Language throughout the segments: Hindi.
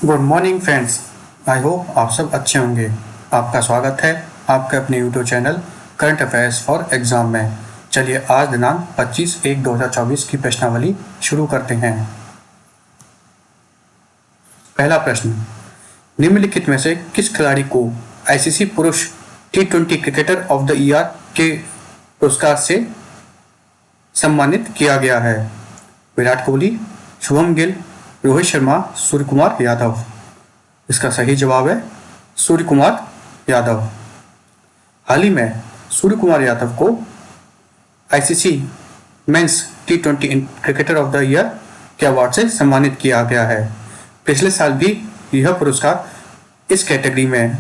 Good morning friends. I hope आप सब अच्छे होंगे। आपका स्वागत है आपके अपने YouTube channel current affairs for exam में। चलिए आज दिनांक 25/1/2024 की प्रश्नावली शुरू करते हैं। पहला प्रश्न, निम्नलिखित में से किस खिलाड़ी को आईसीसी पुरुष T20 cricketer of the year के पुरस्कार से सम्मानित किया गया है? विराट कोहली, शुभम गिल, रोहित शर्मा, सूर्य कुमार यादव। इसका सही जवाब है सूर्य कुमार यादव। हाल ही में सूर्य कुमार यादव को ICC men's T20 cricketer of the year के अवार्ड से सम्मानित किया गया है। पिछले साल भी यह पुरस्कार इस कैटेगरी में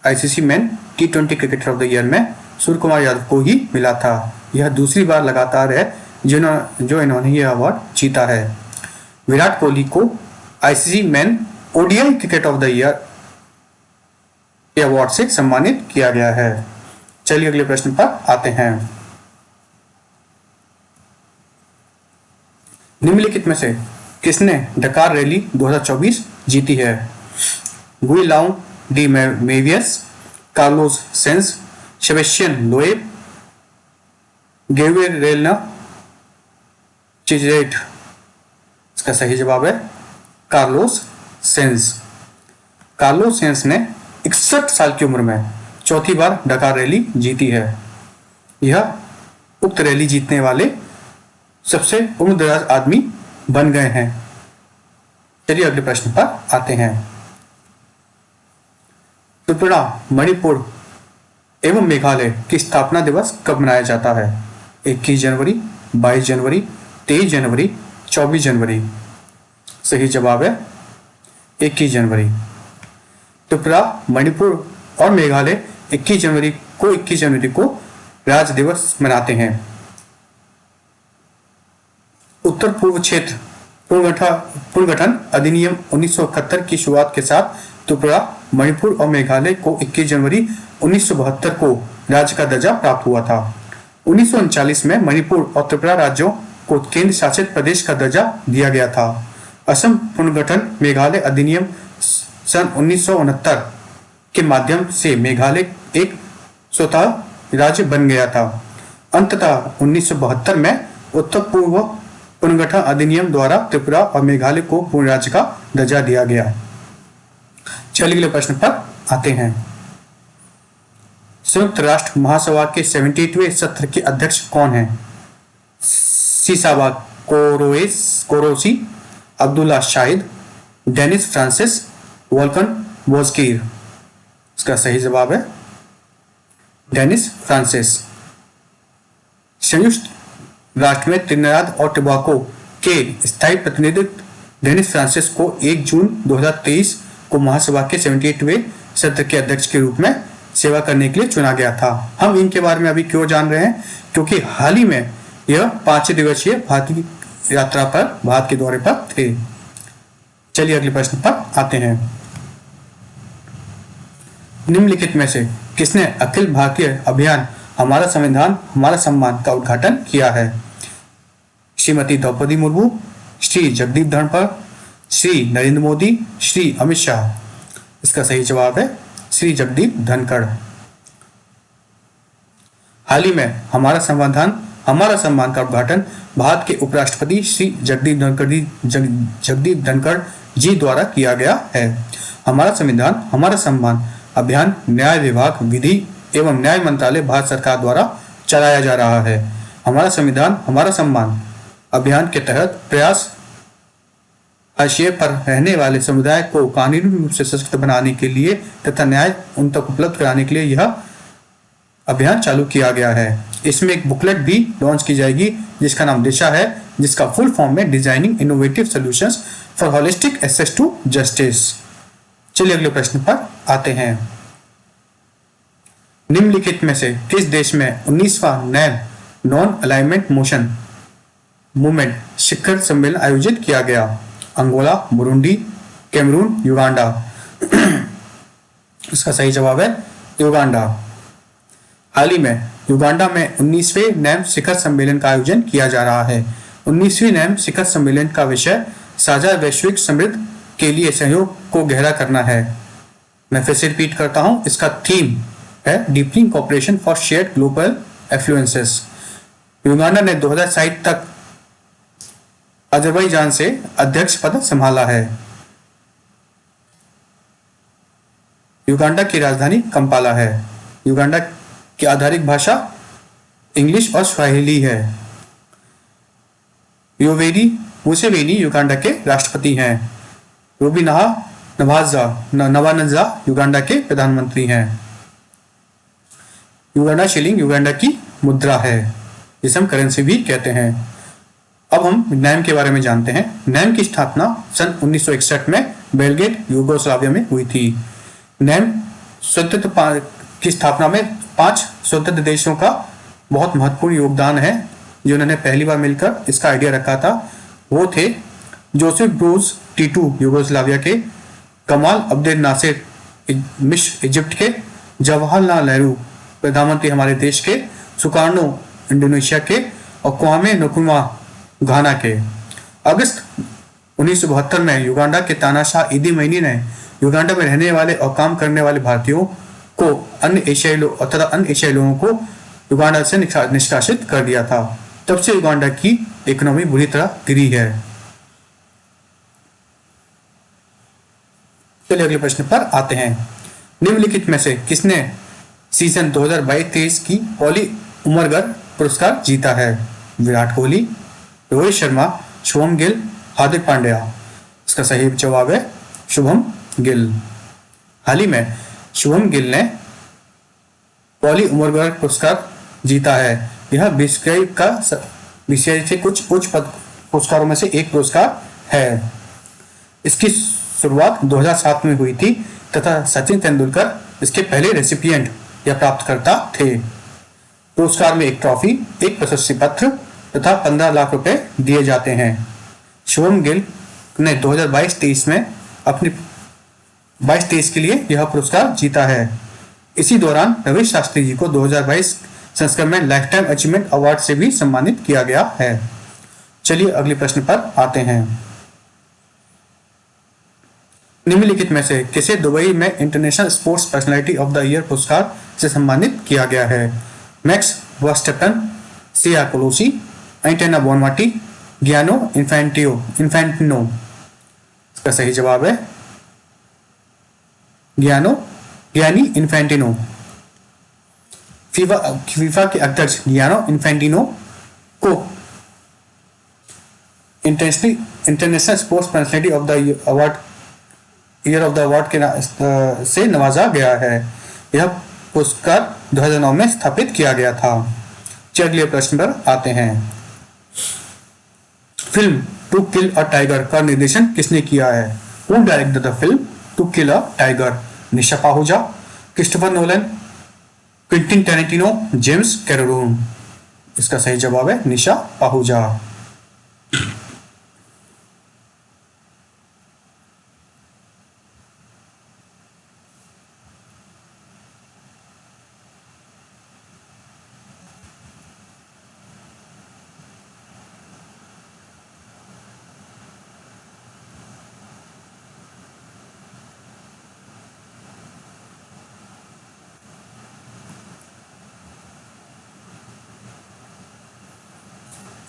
ICC main T20 cricketer of the year में सूर्य कुमार यादव को ही मिला था। यह दूसरी बार लगातार है जो इन्होंने यह अवार्ड जीता है। विराट कोहली को ICC main ODI cricket of the year के अवार्ड से सम्मानित किया गया है। चलिए अगले प्रश्न पर आते हैं। निम्नलिखित में से किसने डकार रैली 2024 जीती है? Guillaume de Mevius, Carlos Sainz, Sebastien Loeb, गेवियरेल्ना चिजेट। इसका सही जवाब है कार्लोस सेंस। कार्लोस सेंस ने 61 साल की उम्र में चौथी बार डकार रैली जीती है। यह उक्त रैली जीतने वाले सबसे उम्रदराज आदमी बन गए हैं। चलिए अगले प्रश्न पर आते हैं। त्रिपुरा, मणिपुर एवं मेघालय की स्थापना दिवस कब मनाया जाता है? 21 जनवरी, 22 जनवरी, 23 जनवरी, 24 जनवरी। सही जवाब है 21 जनवरी। त्रिपुरा, मणिपुर और मेघालय 21 जनवरी को राज्य दिवस मनाते हैं। उत्तर पूर्व क्षेत्र पुनर्गठन अधिनियम 1971 की शुरुआत के साथ त्रिपुरा, मणिपुर और मेघालय को 21 जनवरी 1972 को राज्य का दर्जा प्राप्त हुआ था। 1939 में मणिपुर और त्रिपुरा राज्यों को केंद्र शासित प्रदेश का दर्जा दिया गया था। असम पुनर्गठन मेघालय अधिनियम सन 1969 के माध्यम से मेघालय एक स्वतः राज्य बन गया था। अंततः 1972 में उत्तर पूर्व पुनर्गठन अधिनियम द्वारा त्रिपुरा और मेघालय को पूर्ण राज्य का दर्जा दिया गया। चलिए अगले प्रश्न पर आते हैं। संयुक्त राष्ट्र महासभा के 78वें सत्र के अध्यक्ष कौन हैं? Csaba Korosi, Abdulla Shahid, Dennis Francis, Volkan Bozkir. इसका सही जवाब है डेनिस फ्रांसिस। संयुक्त राष्ट्र में त्रिनिदाद और टोबैगो के स्थायी प्रतिनिधि डेनिस फ्रांसिस को 1 जून 2023 को महासभा के 78वें सत्र के अध्यक्ष के रूप में सेवा करने के लिए चुना गया था। हम इनके बारे में अभी क्यों जान रहे हैं? क्योंकि हाल ही में यह 5 दिवसीय भारतीय यात्रा पर भारत के दौरे पर थे। चलिए अगले प्रश्न पर आते हैं। निम्नलिखित में से किसने अखिल भारतीय अभियान हमारा संविधान हमारा सम्मान का उद्घाटन किया है? श्रीमती द्रौपदी मुर्मू, श्री जगदीप धनखड़, श्री नरेंद्र मोदी, श्री अमित शाह। इसका सही जवाब है श्री जगदीप धनखड़। हाल ही में हमारा संविधान हमारा सम्मान का उद्घाटन भारत के उपराष्ट्रपति श्री जगदीप धनखड़ जी द्वारा किया गया है। हमारा संविधान हमारा सम्मान अभियान न्याय विभाग, विधि एवं न्याय मंत्रालय भारत सरकार द्वारा चलाया जा रहा है। हमारा संविधान हमारा सम्मान अभियान के तहत प्रयास हाशिए पर रहने वाले समुदाय को कानूनी रूप से सशक्त बनाने के लिए तथा न्याय उन तक उपलब्ध कराने के लिए यह अभियान चालू किया गया है। इसमें एक बुकलेट भी लॉन्च की जाएगी जिसका नाम दिशा है, जिसका फुल फॉर्म में designing innovative solutions for holistic access to justice. चलिए अगले प्रश्न पर आते हैं। निम्नलिखित में से किस देश में 19वां नैन नॉन अलाइनमेंट मोशन मूवमेंट शिखर सम्मेलन आयोजित किया गया? Angola, Burundi, Cameroon, Uganda. इसका सही जवाब है युगांडा। हाल ही में युगांडा में 19वें नैम शिखर सम्मेलन का आयोजन किया जा रहा है। 19वीं नैम शिखर सम्मेलन का विषय साझा वैश्विक समृद्ध के लिए सहयोग को गहरा करना है। मैं फिर से रिपीट करता हूं, इसका थीम है deepening cooperation for shared global affluences. Uganda ने 2007 तक अजरबैजान से अध्यक्ष पद संभाला है। युगांडा की राजधानी कंपाला है। युगांडा की आधारिक भाषा इंग्लिश और स्वाहिली है। योवेरी मुसेवेनी युगांडा के राष्ट्रपति हैं। रोबिनाहा नवानजा युगांडा के प्रधानमंत्री हैं। युगांडा शिलिंग युगांडा की मुद्रा है, जिसे हम करेंसी भी कहते हैं। अब हम नैम के बारे में जानते हैं। नैम की स्थापना सन 1961 में बेलग्रेड यूगोस्लाविया में हुई थी। नैम स्वतंत्रता की स्थापना में 5 स्वतंत्र देशों का बहुत महत्वपूर्ण योगदान है, जिन्होंने पहली बार मिलकर इसका आइडिया रखा था। वो थे जोसेफ ब्रूज टीटू यूगोस्लाविया के, कमाल अब्देल नासिर मिस्र इजिप्ट के, जवाहरलाल नेहरू प्रधानमंत्री हमारे देश के, सुकार्नो इंडोनेशिया के और क्वामे नक्रुमा घाना के। अगस्त 1972 में युगांडा के तानाशाह इदी अमीन ने युगांडा में रहने वाले और काम करने वाले भारतीयों को अन्य एशियाई लोगों को युगांडा से निष्कासित कर दिया था। तब से युगांडा की इकोनॉमी बुरी तरह गिरी है। चलिए अगले प्रश्न पर आते हैं। निम्नलिखित में से किसने सीजन 2022-23 की पॉली उमरगर पुरस्कार जीता है? विराट कोहली, रोहित शर्मा, शुभम गिल, हार्दिक पांड्या। इसका सही जवाब है शुभम गिल। हाल ही में शुभम गिल ने पॉली उमरगर पुरस्कार जीता है। यह बीसीसीआई से कुछ उच्च पुरस्कारों में से एक पुरस्कार है। इसकी शुरुआत 2007 में हुई थी तथा सचिन तेंदुलकर इसके पहले रेसिपिएंट या प्राप्तकर्ता थे। पुरस्कार में एक ट्रॉफी, एक प्रशस्ति पत्र तथा 15 लाख रुपए दिए जाते हैं। शुभम गिल ने 2022-23 में अपनी 22-23 के लिए यह पुरस्कार जीता है। इसी दौरान रवीश शास्त्री जी को 2022 संस्करण में लाइफ टाइम अचीवमेंट अवार्ड से भी सम्मानित किया गया है। चलिए अगले प्रश्न पर आते हैं। निम्नलिखित में से किसे दुबई में international sports personality of the year पुरस्कार से सम्मानित किया गया है? Max Verstappen, Siya Kolisi, Aitana Bonmati, Gianni Infantino. इसका सही जवाब है गियानी इन्फेंटिनो। फीफा के अध्यक्ष गियानो इन्फेंटिनो को international sports personality of the award के से नवाजा गया है। यह पुरस्कार 2009 में स्थापित किया गया था। चलिए अगले प्रश्न पर आते हैं। Film to kill a tiger का निर्देशन किसने किया है? Who directed the film to kill a tiger? Nisha Pahuja, Christopher Nolan, Quentin Tarantino, James Cameron. इसका सही जवाब है निशा Pahuja.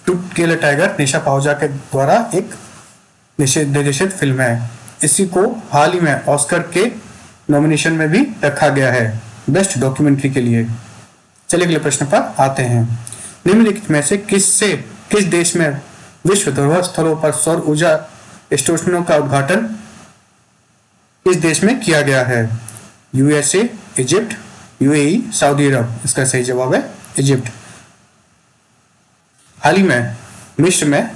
To kill a tiger Nisha Pahuja के द्वारा एक निर्देशित फिल्म है। इसी को हाल ही में ऑस्कर के नॉमिनेशन में भी रखा गया है बेस्ट डॉक्यूमेंट्री के लिए। चलिए अगले प्रश्न पर आते हैं। निम्नलिखित में से किस देश में विश्व धरोहर स्थलों पर सौर ऊर्जा स्टेशनों का उद्घाटन किस देश में किया गया है? यूएसए, इजिप्ट, यूएई, सऊदी अरब। इसका सही जवाब है इजिप्ट। हाल ही में मिस्र में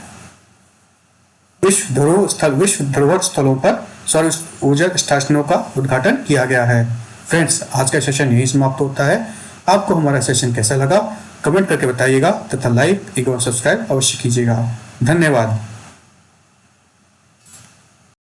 विश्व धरोहर स्थलों पर सौर ऊर्जा स्टेशनों का उद्घाटन किया गया है। फ्रेंड्स, आज का सेशन यही समाप्त होता है। आपको हमारा सेशन कैसा लगा कमेंट करके बताइएगा तथा लाइक एवं सब्सक्राइब अवश्य कीजिएगा। धन्यवाद।